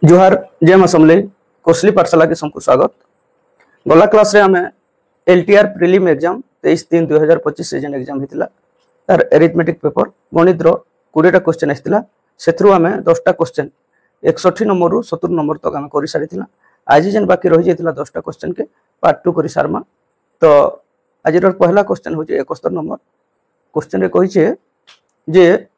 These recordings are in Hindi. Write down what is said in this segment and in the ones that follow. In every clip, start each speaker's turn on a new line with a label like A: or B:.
A: जोहार जय असम्बली कोसली पाठशाला के सबको स्वागत। गला क्लास रे हमें LTR prelim exam 23/3/2025 season exam होता तार एरिथमेटिक पेपर गणित 20टा क्वेश्चन आसाला से आम 10टा क्वेश्चन 61 नंबर रु 70 नंबर तक आम कर सारी आज जेन बाकी रही जाता 10टा क्वेश्चन के पार्ट 2 कर सारमा। तो आज पहला क्वेश्चन हूँ 71 नंबर क्वेश्चन कही जे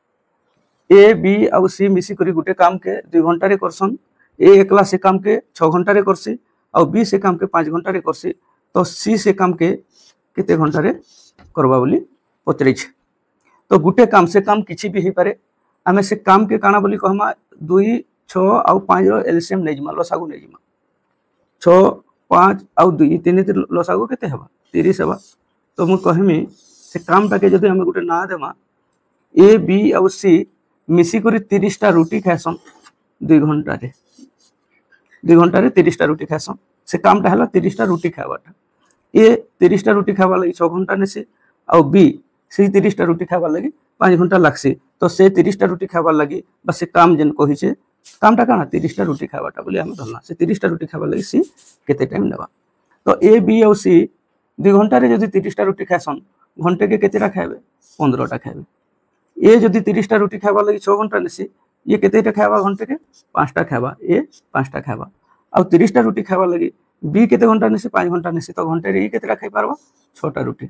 A: ए बी आउ सी मिसिक गोटे काम के 2 घंटा करसन। ए एकला से काम के 6 घंटा करसी आउ बी से काम के 5 घंटा करसी। तो सी से काम के केते घंटा करवा बोली पचरी। तो गोटे काम से काम किसी भी हो पारे आमे से काम के काना बोली कहमा 2 6 आउ 5 रो एलसीएम नै जिमा लसागु नै जिमा 6 5 आउ 2 3 लसागु केते हेबा 30 हेबा। तो मु कहमी से काम टाके जदि हमें गोटे ना देमा ए बी आउ सी मिसिकरी 30टा रुटी खाएसन 2 घंटा 30टा रुटी खाएसन। से कामटा है 30टा रुटी खावाटा ए 30टा रुटी खावा लगी 6 घंटा नेसी आउ बी से 30टा रुटी खावा लगी 5 घंटा लागसी। तो से 30टा रुटी खावा लगी बस से काम जेन कही कामटा काना 30टा रुटी खावाटा बोली आम धरना से 30टा रुटी खावा लगी सी केते टाइम नेबा। तो ए बी आउ सी 2 घंटा रे जदि 30टा रुटी खाएसन घंटे के केतेटा खाएबे 15टा खाएबे। ए जदि 30टा रुटी खावा लगी 6 घंटा नेसी ये केतेटा खावा घंटे के 5टा खावा ए 5टा खावा आउ 30टा रुटी खावा लगी बी केते घंटा नेसी 5 घंटा नेसी। तो घंटे रे ये केतेटा खाई पारबा 6टा रुटी।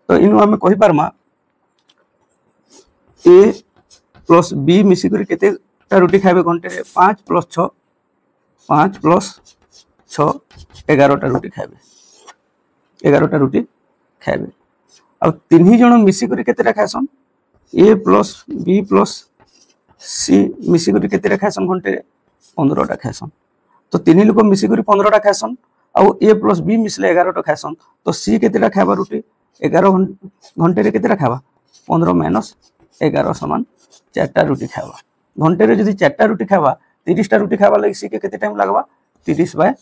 A: तो इनु हमें कहि पारमा ए प्लस बी मिसी करी केतेटा रुटी खाइबे घंटे रे 5 + 6 5 + 6 11टा रुटी खाइबे 11टा रुटी खाइबे। आउ 3 जण मिसी करी केतेटा खाइसन ए प्लस बी प्लस सी मिसी करी केतेटा खाइसन घंटे रे 15टा खाइसन। तो 3 लोक मिसी करी 15टा खाइसन आउ ए प्लस बी मिसले 11टा खाइसन। तो सी केतेटा खाइबा रुटी 11 घंटे रे केतेटा खाइबा 15 - 11 = 4टा रुटी खाइबा। घंटे रे जदि 4टा रुटी खाइबा 30टा रुटी खाइबा लगी सी के केते टाइम लागबा 30/4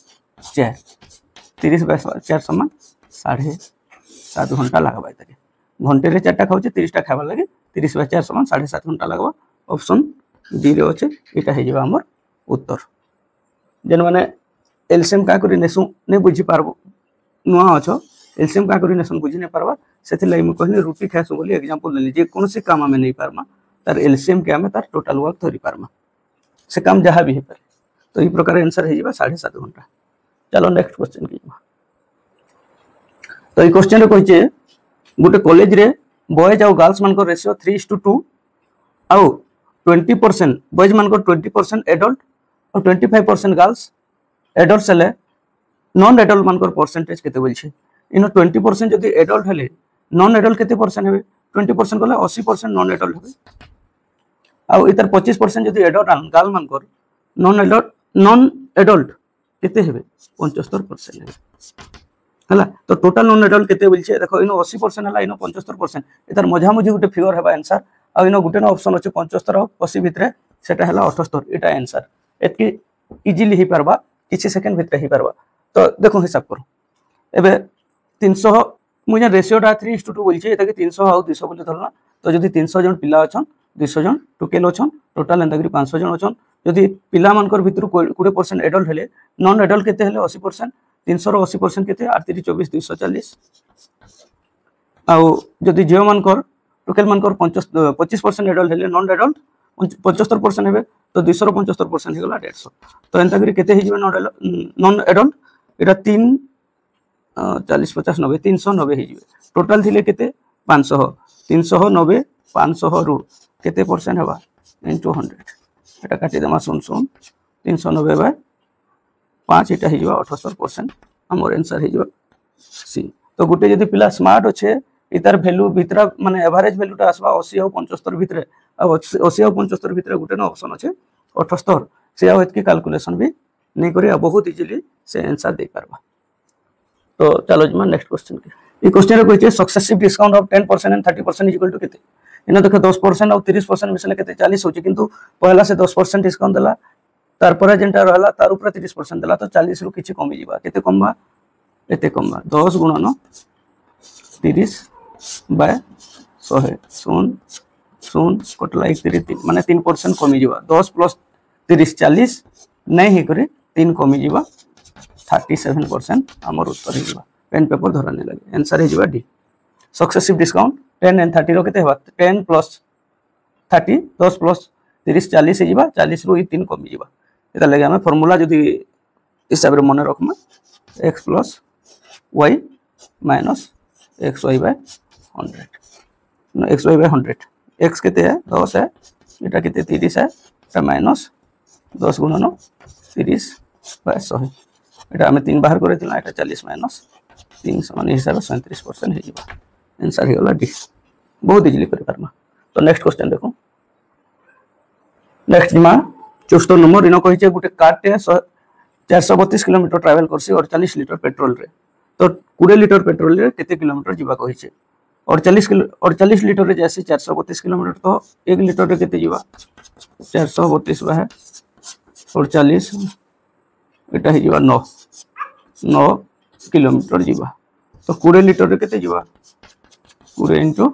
A: 30/4 = 7.5 घंटा लागबा। इतके घंटे रे 4टा खाउचे 30टा खाइबा लगी 30/4 = 7.5 घंटा लागबा। ऑप्शन डी रे अच्छे एटा हे जेबा हमर उत्तर। जेन माने एलसीएम का करी नेसु ने बुझी पारबो नुआ अछो एलसीएम का करी नेसन बुझी ने पारबा सेति लई म कहनी रुटी खासु बोली एग्जांपल लेली जे कोनोसी काम हमें नहीं पारमा तार एलसीएम के हमें तार टोटल वर्क धरि पारमा से काम जहां भी हे पारे। तो ई प्रकार आंसर हे जेबा 7.5 घंटा। चलो नेक्स्ट क्वेश्चन की। तो ई क्वेश्चन रे कहिचे गोटे कॉलेज रे बॉयज आउ गर्ल्स मान को रेशियो 3:2 आउ 20% बॉयज मान को 20% एडल्ट और 25% गर्ल्स एडल्ट सेले नॉन एडल्ट मान को परसेंटेज केते बोलछे। इनो 20% जदि एडल्ट हेले नॉन एडल्ट केते परसेंट हेबे 20% गले 80% नॉन एडल्ट हेबे आउ इतर 25% जदि एडल्ट गर्ल मान को नॉन एडल्ट केते हेबे 75% हेबे हला। तो टोटल नॉन एडल्ट केते बोलछे देखो इनो 80% हला इनो 75% इतर मझा मझी गुटे फिगर हेबा आंसर आ इनो गुटे न ऑप्शन अछि 75 और 80 भितरे सेटा हला 78 एटा आंसर एतकी इजीली ही पारबा किछि सेकंड भितरे ही पारबा। तो देखो हिसाब करो एबे 300 मुझे रेशियोटा 3:2 बोलछे एता के 300 आउ 200 बोली धरना। तो जदि 300 जन पिला अछन 200 जन टोकेल अछन टोटल एंता करी 500 जन अछन। जदि पिला मानकर भितरु 20% एडल्ट हेले नॉन एडल्ट केते हेले 80% 300 रो 80% केते 8 3 24 240 आउ जदि जियो मानकर टोकेल मानकर 25% एडल्ट हेले नॉन एडल्ट 75% हेबे। तो 200 रो 75% हेगला 150। तो एंता करी केते हे जिवे नॉन एडल्ट एटा 3 40 50 90 390 हे जिवे टोटल थिले केते 500 390 500 रु केते परसेंट हेबा इनटू 100 एटा काटी देमा 0 390/5 एटा हे जिवा 78% हमर आंसर हे जिवा सी। तो गुटे जदि पिला स्मार्ट अच्छे इतार वैल्यू भितरा माने एवरेज वैल्यूटा आसबा 80 और 75 भितरे 80 और 75 भितरे गुटे न ऑप्शन अच्छे 78 से आ एतकी कैलकुलेशन भी नहीं करी बहुत इजीली से आंसर दे पारबा। तो चलो जमा नेक्स्ट क्वेश्चन के। ई क्वेश्चन रे कहिचे successive discount of 10% and 30% equal to केते। इना देखे 10% और 30% मिसले केते 40 होची किंतु पहला से 10% डिस्काउंट देला तार पर जेंटा रहला तार ऊपर 30% देला तो 40 रु किछि कमी जिबा केते कमबा एते कमबा 10 गुणन 30/100 0 0 कटला 1 3 माने 3% कमी जिबा 10 + 30-40 नहीं ही करे 3 कमी जीवा 37% आमर उत्तर हो पेन पेपर धरा नहीं लगे आंसर हो डी सक्सेसिव डिस्काउंट 10 एंड 30 रो केते हेबा 10 प्लस 30 10 प्लस 30-40 हो जीवा 40 रो 3 कमी जीवा एता लगे हमें फार्मूला जदी हिसाब रे मन रखमा x plus y minus xy by 100 xy by 100 x केते है 10 है एटा केते 30 है एटा माइनस 10 गुणन 30 बाय 100 एटा हमें 3 बाहर करे थिला एटा 40 माइनस 3 समान हिसाब 37% हे जीवा आंसर हे होला डी बहुत इजीली कर पारमा तो नेक्स्ट क्वेश्चन देखो नेक्स्ट जिमा 64 नंबर इनो कहिचे गुटे कार टे 432 किलोमीटर ट्रैवल करसी 48 लीटर पेट्रोल रे तो 20 लीटर पेट्रोल रे केते किलोमीटर जीवा कहिचे 48 लीटर रे जैसे 432 किलोमीटर तो 1 लीटर रे केते जीवा 432 बा है 48 एटा ही जीवा 9 किलोमीटर जीवा तो 20 लीटर रे केते जीवा 20 into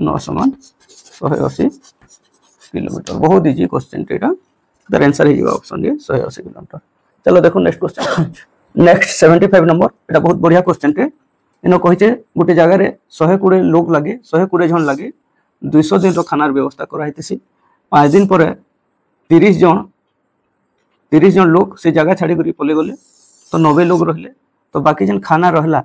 A: 9 समान 180 किलोमीटर बहुत इजी क्वेश्चन टेटा दर आंसर ही जीवा ऑप्शन ए 180 किलोमीटर चलो देखो नेक्स्ट क्वेश्चन नेक्स्ट 75 नंबर एटा बहुत बढ़िया क्वेश्चन टे इनो कहिचे गुटे जगह रे 120 लोग लागे 120 जन लागे 200 दिन रो खानार व्यवस्था करा हितेसी 5 दिन पर 30 जन लोग से जगह छाड़ी करी पले गले तो 90 लोग रहले तो बाकी जन खाना रहला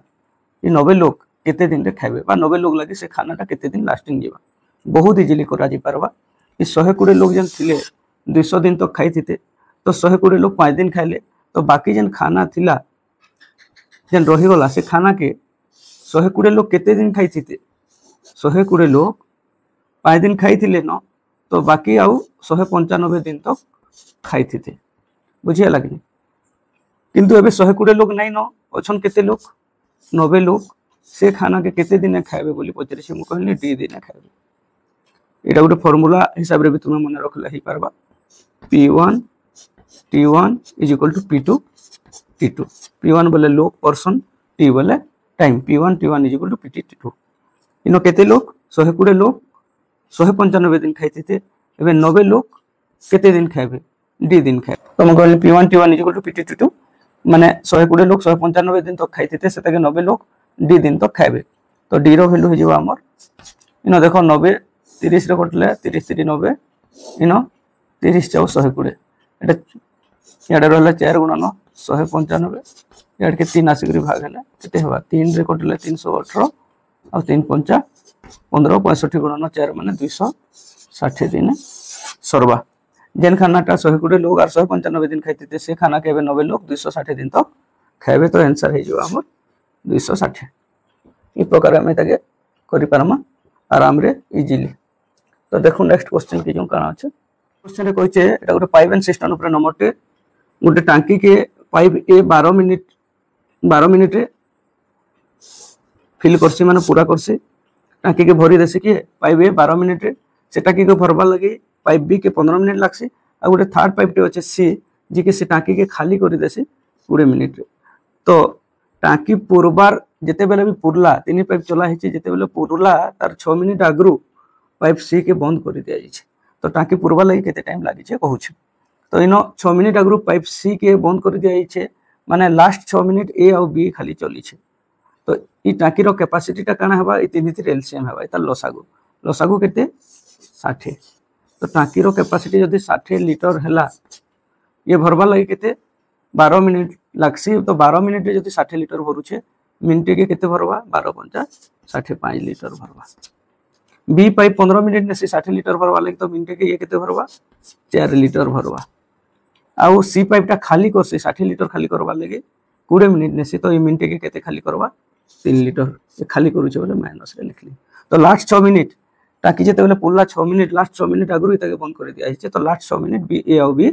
A: ये 90 लोग केते दिन रे खाइबे बा 90 लोग लागे से खानाटा केते दिन लास्टिंग जीवा बहुत इजीली करा जी परबा ई 120 लोग जन थिले 200 दिन तक खाई थिते तो 120 लोग 5 दिन खाइले तो बाकी जन खाना थिला जन रही गला से खाना के 120 लोग केते दिन खाई थिते 120 लोग 5 दिन खाई थिले न तो बाकी आउ 195 दिन तक खाई थिते बुझिया लागनी किंतु एबे 120 लोग नहीं न अछन केते लोग 90 लोग से खाना के केते दिन खाइबे बोली पचरे से मु कहली डी दिन खाइबे एटा गुटे फार्मूला हिसाब रे भी तुम मन रखला ही परबा P1 T1 is equal to P2 T2 P1 बोले लोग पर्सन T बोले time P1 T1 is equal to PT T2 इनो केते लोग 120 लोग 195 दिन खाइते थे एबे 90 लोग केते दिन खाइबे डी दिन खाइ तो हम कहले P1 T1 is equal to PT T2 माने 120 लोग 195 दिन तक खाइते थे सेता के 90 लोग डी दिन तक खाइबे तो डी रो वैल्यू हो जेबा हमर इनो देखो 90 30 रे कटले 30 3 90 इनो 30 4 120 एटा याडे रहला 4 गुणन 195 याड के 3 आसिकरी भाग हैला केते हेबा 3 रे कटले 318 और 3 5 15 65 गुणन 4 माने 260 दिन सरबा जेन खानाटा 120 लोग और 195 दिन खाइते थे से खाना के 90 लोग 260 दिन तक खाइबे तो आंसर हे जो हमर 260 ई प्रकार हम ताके करि पारमा आराम रे इजीली तो देखो नेक्स्ट क्वेश्चन के जो काना আছে क्वेश्चन रे कहचे एटा गोटे पाइप एंड सिस्टम ऊपर नंबर टे गोटे टांकी के पाइप ए 12 मिनिट रे फिल करसी माने पूरा करसी टांकी के भरी देसी कि पाइप ए 12 मिनिट रे से टांकी के भरबा लगी पाइप बी के 15 मिनिट लागसी आ गोटे थर्ड पाइप टे अछि सी जे के से टांकी के खाली करि देसी 20 मिनिट रे तो टांकी पूर्वार जेते बेले भी पुरला तीन पाइप चला हिची जेते बेले पुरला तार 6 मिनिट आगरु पाइप सी के बंद कर दिया जाइछे तो टांकी पुरवा लगी केते टाइम लागि छे कहूछ तो इनो 6 मिनिट आगरु पाइप सी के बंद कर दिया जाइछे माने लास्ट 6 मिनिट ए और बी खाली चली छे तो ई टांकी रो कैपेसिटी टा काना हेबा ई तीन थी एलसीएम हेबा त लसागु केते 60 तो टांकी रो कैपेसिटी जदी 60 लीटर हैला ये भरवा लगी केते 12 मिनिट लागसी तो 12 मिनिट रे जदी 60 लीटर भरुछे मिनिट के केते भरवा 12 5 65 लीटर भरवा बी पाइप 15 मिनिट ने से 60 लीटर भरवा लगी तो मिनिट के ये केते भरवा 4 लीटर भरवा आउ सी पाइप टा खाली कर से 60 लीटर खाली करवा लगी 20 मिनिट ने से तो ये मिनिट के केते खाली करवा 3 लीटर ये खाली करूछे बोले माइनस रे लिखली तो लास्ट 6 मिनिट टाकी जेते बोले पुल्ला 6 मिनिट लास्ट 6 मिनिट आगु इताके बंद कर दिया हिचे तो लास्ट 6 मिनिट बी ए और बी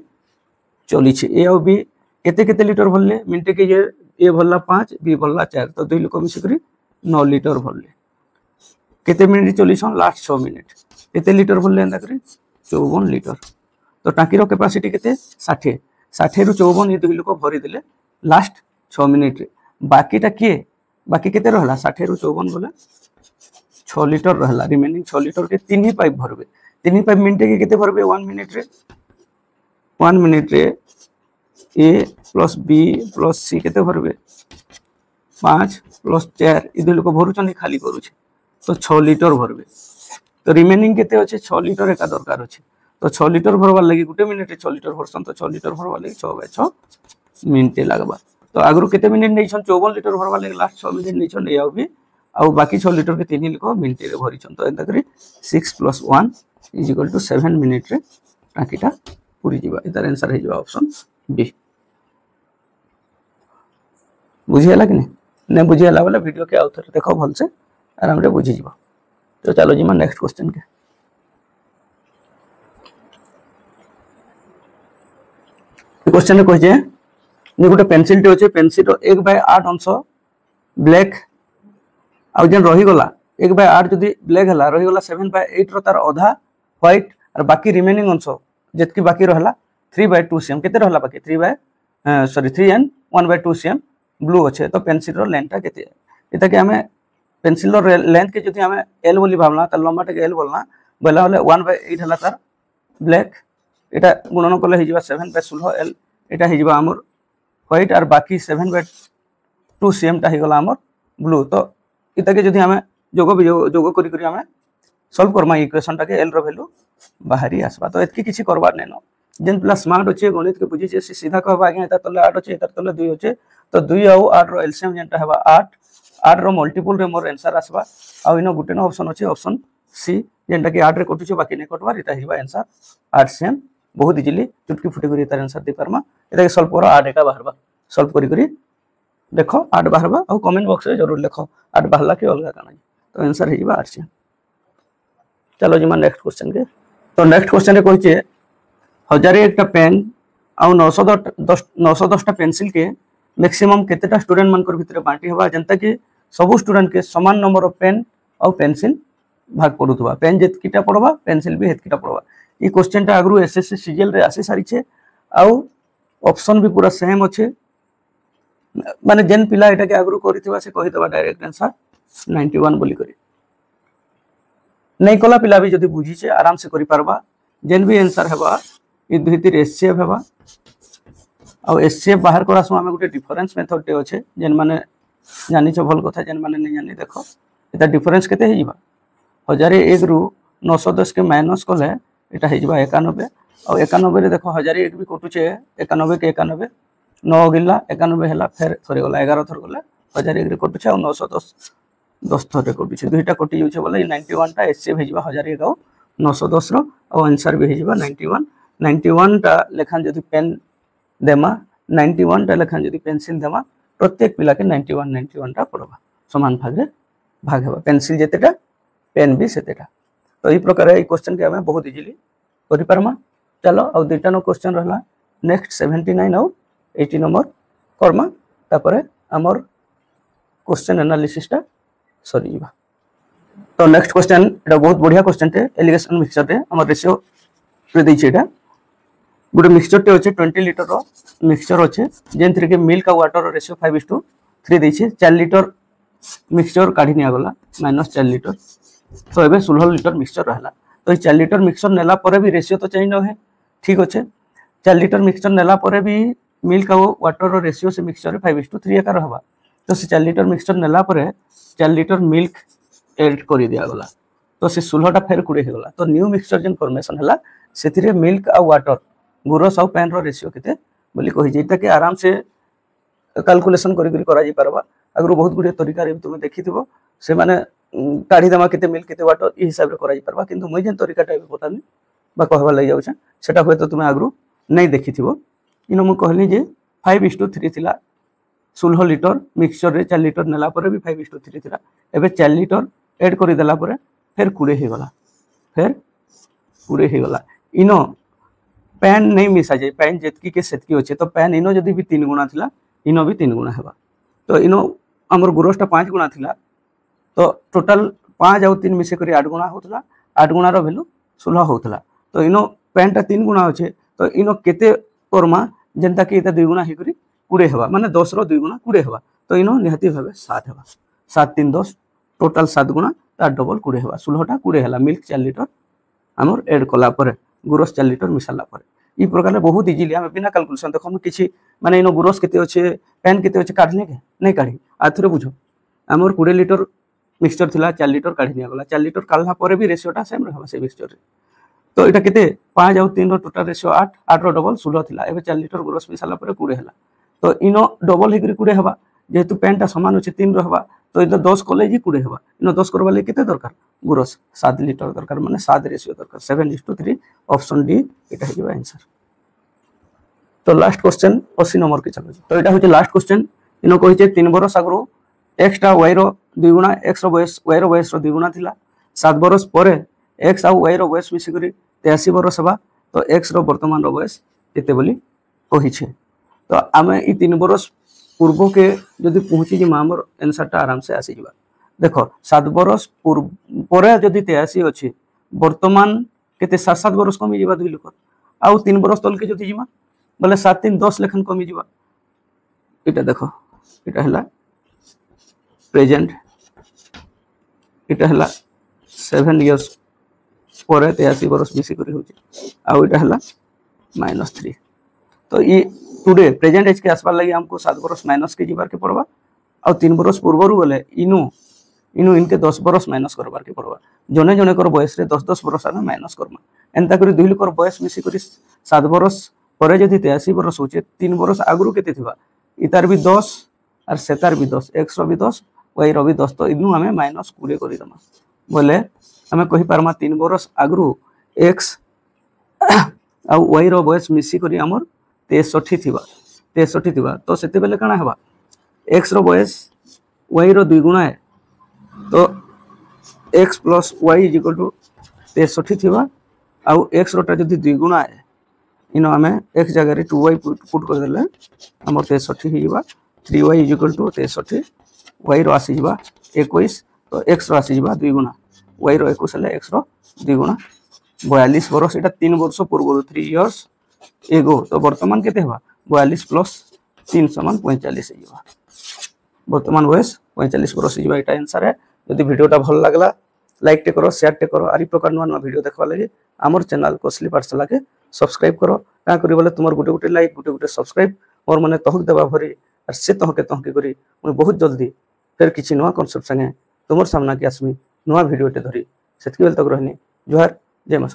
A: चली छे ए और बी केते केते लीटर भरले मिनिट के ये ए भरला 5 बी भरला 4 तो दुई लोक मिसी करी 9 लीटर भरले केते मिनिट चली छन लास्ट 6 मिनिट केते लीटर भरले एंदा करी 54 लीटर तो टाकी रो कैपेसिटी केते 60 60 रु 54 ये दुई लोक भरी देले लास्ट 6 मिनिट रे बाकीटा के बाकी केते रहला 60 रु 54 बोले 6 लीटर रहला रिमेनिंग 6 लीटर के तीन ही पाइप भरबे तीन ही पाइप मिनिट के केते भरबे 1 मिनिट रे 1 मिनिट रे ए प्लस बी प्लस सी केते भरबे 5 प्लस 4 इ दुई लोक भरुछन खाली करूछे तो 6 लिटर भरबे तो रिमेनिंग केते अछि 6 लिटर एका दरकार अछि तो 6 लिटर भरबार लागि गुटे मिनिट रे 6 लिटर भरसन तो 6 लिटर भरबार लागि 6/6 मिनिट लागबा तो आगरु केते मिनिट नै छन 54 लिटर भरबार लागि लास्ट 6 मिनिट नै छन ए भी आ बाकी 6 लिटर के 3 लोक मिनिट रे भरिछन तो एंता करी 6 + 1 = 7 मिनिट रे टाकीटा पूरी जीवा इधर आंसर हे जीवा ऑप्शन बी बुझियला कि नहीं बुझियला वाला वीडियो के आउथर देखो भल से आराम रे बुझी जीवा तो चलो जी नेक्स्ट क्वेश्चन के क्वेश्चन रे कहिजे जे गोटे पेंसिल टे होचे पेंसिल रो 1/8 अंश ब्लैक आ जन रही गला 1/8 जदी ब्लैक हला रही गला 7/8 रो तार आधा व्हाइट और बाकी रिमेनिंग अंश जेतकी बाकी रहला 3/2 cm केते रहला बाकी 3 and 1/2 cm ब्लू अच्छे तो पेंसिल रो लेंथ केते एता के हमें पेंसिल रो लेंथ के जदी हमें l बोली भावना त लंबा टे l बोलना बोला होले 1/8 हला तार ब्लैक एटा गुणन करले हे जिबा 7/16 l एटा हे जिबा हमर व्हाइट और बाकी 7/2 cm टा हे गला हमर ब्लू तो एता के जदी हमें जोग करी करी हमें सॉल्व करमा इक्वेशन टा के l रो वैल्यू बाहरी आसबा तो एतकी किछि करबार नेनो जेन प्लस स्मार्ट अच्छे गणित के बुझी से सीधा कहबा आगे एता तले 8 अच्छे एता तले 2 अच्छे तो 2 आउ 8 रो एलसीएम जेनटा हेबा 8 रो मल्टीपल रे मोर आंसर आसबा आ इनो गुटे न ऑप्शन अच्छे ऑप्शन सी जेनटा कि 8 रे कटुचे बाकी नै कटबार एता हेबा आंसर 8 सेम बहुत इजीली चुटकी फुटी करी तार आंसर दे परमा एता के सॉल्व करो 8 एका बाहरबा सॉल्व करी करी देखो 8 बाहरबा आ कमेंट बॉक्स रे जरूर लिखो 8 बाहरला के अलगा काना तो आंसर हेबा 8 सेम चलो जी नेक्स्ट क्वेश्चन के तो नेक्स्ट क्वेश्चन रे कहिचे 1000 एकटा पेन आ 910 टा पेंसिल के मैक्सिमम केतेटा स्टूडेंट मानकर भितरे बांटी हवा जनता कि सब स्टूडेंट के समान नंबर ऑफ पेन और पेंसिल भाग पड़ुथबा पेन जेतकीटा पड़बा पेंसिल भी हेतकीटा पड़बा ई क्वेश्चन टा आगु एसएससी सीजीएल रे आसी सारी छे आ ऑप्शन भी पूरा सेम अच्छे माने जेन पिला एटा के आगु करितबा से कहितबा डायरेक्ट आंसर 91 बोली करी नहीं कला पिला भी जदी बुझी छे आराम से करि परबा जेन भी आंसर हेबा इ दुहितिर एचसीएफ हेबा आ एचसीएफ बाहर करा समय गुटे डिफरेंस मेथड टे अछि जेन माने जानि छ भल कथा जेन माने नहीं जानि देखो एटा डिफरेंस केते हे जिबा 1001 रु 910 के माइनस कले एटा हे जिबा 91 आ 91 रे देखो 1001 भी कटु छे 91 के 91 9 गिला 91 हेला फेर थरे गला 11 थर गला 1001 रे कटु छे आ 910 10 थर रे कटु छे दुईटा कटि जाउ छे बोले 91 टा एचसीएफ हे जिबा 1001 आ 910 रो आ आंसर भी हे जिबा 91 टा लेखान जदी पेन देमा 91 टा लेखान जदी पेंसिल देमा प्रत्येक पिला के 91 टा पड़बा समान भाग रे भाग हेबा पेंसिल जेतेटा पेन भी सेतेटा तो ई प्रकार ए क्वेश्चन के हमें बहुत इजीली करि परमा चलो आ दुईटा नो क्वेश्चन रहला नेक्स्ट 79 और 80 नंबर करमा तापरे हमर क्वेश्चन एनालिसिस टा सरी जीवा तो नेक्स्ट क्वेश्चन एटा बहुत बढ़िया क्वेश्चन टे एलिगेशन मिक्सचर रे हमर रेशियो रे दै छै एटा गुटे मिक्सचर टे होचे 20 लीटर रो मिक्सचर होचे जेन थ्री के मिल्क आ वाटर रो रेशियो 5:3 दै छै 4 लीटर मिक्सचर काढी निया गला -4 लीटर तो एबे 16 लीटर मिक्सचर रहला तो 4 लीटर मिक्सचर नेला परे भी रेशियो तो चेंज न है ठीक होचे 4 लीटर मिक्सचर नेला परे भी मिल्क आ वाटर रो रेशियो से मिक्सचर 5:3 एका रहबा तो से 4 लीटर मिक्सचर नेला परे 4 लीटर मिल्क ऐड करि दिया गला तो से 16 टा फेर कुडे हे गला तो न्यू मिक्सचर जेन फॉर्मेशन हला सेथिरे मिल्क आ वाटर गुरस आ पेन रो रेशियो केते बोली कहि जेता के आराम से कैलकुलेशन करि करि करा जी परबा अगर बहुत गुडे तरीका रे तुमे देखिथिबो से माने काढी दमा केते मिल्क केते वाटर ई हिसाब रे करा जी परबा किंतु মই जेन तरीका टाइप पतानी बा कहबा लई जाउ छ सेटा होय तो तुमे आगरु नै देखिथिबो इनो मु कहली जे 5:3 थिला 16 लीटर मिक्सचर रे 4 लीटर नेला परे भी 5:3 थिला एबे 4 लीटर ऐड करि देला परे फेर कुडे हे गला फेर कुडे हे गला इनो पैन नहीं मिसा जाए पैन जेतकी के सेतकी होचे तो पैन इनो जदी भी 3 गुना थिला इनो भी 3 गुना हेबा तो इनो हमर गुरोसटा 5 गुना थिला तो टोटल 5 और 3 मिसे करी 8 गुना होतला 8 गुना रो वैल्यू 16 होतला तो इनो पैनटा 3 गुना होचे तो इनो केते करमा जेंता कि एता 2 गुना हे करी 20 हेबा माने 10 रो 2 गुना 20 हेबा तो इनो निहाती भाबे 7 हेबा 7 3 10 टोटल 7 गुना तार डबल 20 हेबा 16 टा 20 हला मिल्क 4 लीटर हमर ऐड कला परे गुरस 4 लीटर मिसाला परे ई प्रकार बहुत इजिली आम बिना कैलकुलेसन देख किसी माने इन गुरस केते अच्छे पैन केते अच्छे काढ़ने के नहीं काढ़ी आथरे बुझ आमर 20 लिटर मिक्सचर थिला 4 लिटर काढ़ी निया गला 4 लिटर काढ़ला पर भी रेशियोटा सेम रहबा से मिक्सचर रे तो एटा केते 5 और 3 रो टोटल रेशियो 8 8 रो डबल 16 थिला एबे 4 लिटर गुरस मिसाला पर 20 हला तो इनो डबल हेकरी 20 हबा जेहेतु पैनटा समान अच्छे 3 रो हबा तो इधर 10 कले जी 20 हबा इनो 10 करबा ले केते दरकार गुरस 7 लिटर दरकार माने 7 रेशियो दरकार 7:3 ऑप्शन डी एटा हे आंसर। तो लास्ट क्वेश्चन 80 नंबर के चलो तो एटा होचे लास्ट क्वेश्चन इनो कहिचे 3 बरस आगरो x टा y रो 2 गुणा x रो बयस y रो बयस रो 2 गुणा थिला 7 बरस परे x आउ y रो बयस मिसी करी 83 बरस हबा तो x रो वर्तमान रो बयस केते बोली कहिছে तो आमे ई 3 बरस पूर्व के जदि पहुंची जे हमर आंसर टा आराम से आसी जबा देखो 7 बरस परे जदि 83 अछि वर्तमान केते 7 बरस कमी जबा 2 लिखर आउ 3 बरस तल के जदि जिमा बोले 7 3 10 लेखन कमी जबा एटा देखो एटा हला प्रेजेंट एटा हला 7 इयर्स पर 83 बरस मिसी करी होची आउ एटा हला -3 तो ये टुडे प्रेजेंट एज के आसपास लगी हमको 7 बरस माइनस के जीवार के पड़वा और 3 बरस पूर्व गले इनु इनके 10 बरस माइनस करबार के पड़वा जने जने कर बयस रे 10 10 बरस आमे माइनस करमा एंता करी 2 लिकर बयस मिसी करी 7 बरस परे जदि 83 बरस होचे 3 बरस आगरु केते थिबा इतार भी 10 और सेतार भी 10 x रो भी 10 y रो भी 10 तो इनु हमें -20 करी दमा बोले हमें कहि पारमा 3 बरस आगरु x आ y रो बयस मिसी करी हमर 63 थिबा तो सेते बेले काना हबा x रो बयस y रो 2 गुणा है तो x + y = 63 थिबा आ x रोटा जदि 2 गुणा है इनो हमें x जगह रे 2y पुट कर देले हमर 63 ही जिबा 3y = 63 y रो आसी जिबा 21 तो x रो आसी जिबा 2 गुणा y रो 21 ले x रो 2 गुणा 42 बरस एटा 3 वर्ष पूर्व 3 इयर्स एगो तो वर्तमान केते हबा 42 + 3 = 45 हिबा वर्तमान वयस 45 बरस हिबा एटा आंसर है। यदि वीडियोटा भल लागला लाइक टे करो शेयर टे करो आरी प्रकार नवा वीडियो देखबा लागि हमर चैनल कोसली पाठशाला के सब्सक्राइब करो का करी बोले तुमर गुटे गुटे लाइक गुटे गुटे सब्सक्राइब और माने तहक देबा भरी और से तहके करी मुझे बहुत जल्दी फिर किछि नवा कॉन्सेप्ट संगे तुमर सामना के आसमी नवा वीडियो टे धरी सेतकी बेल तक रहनी जोहार जय मां।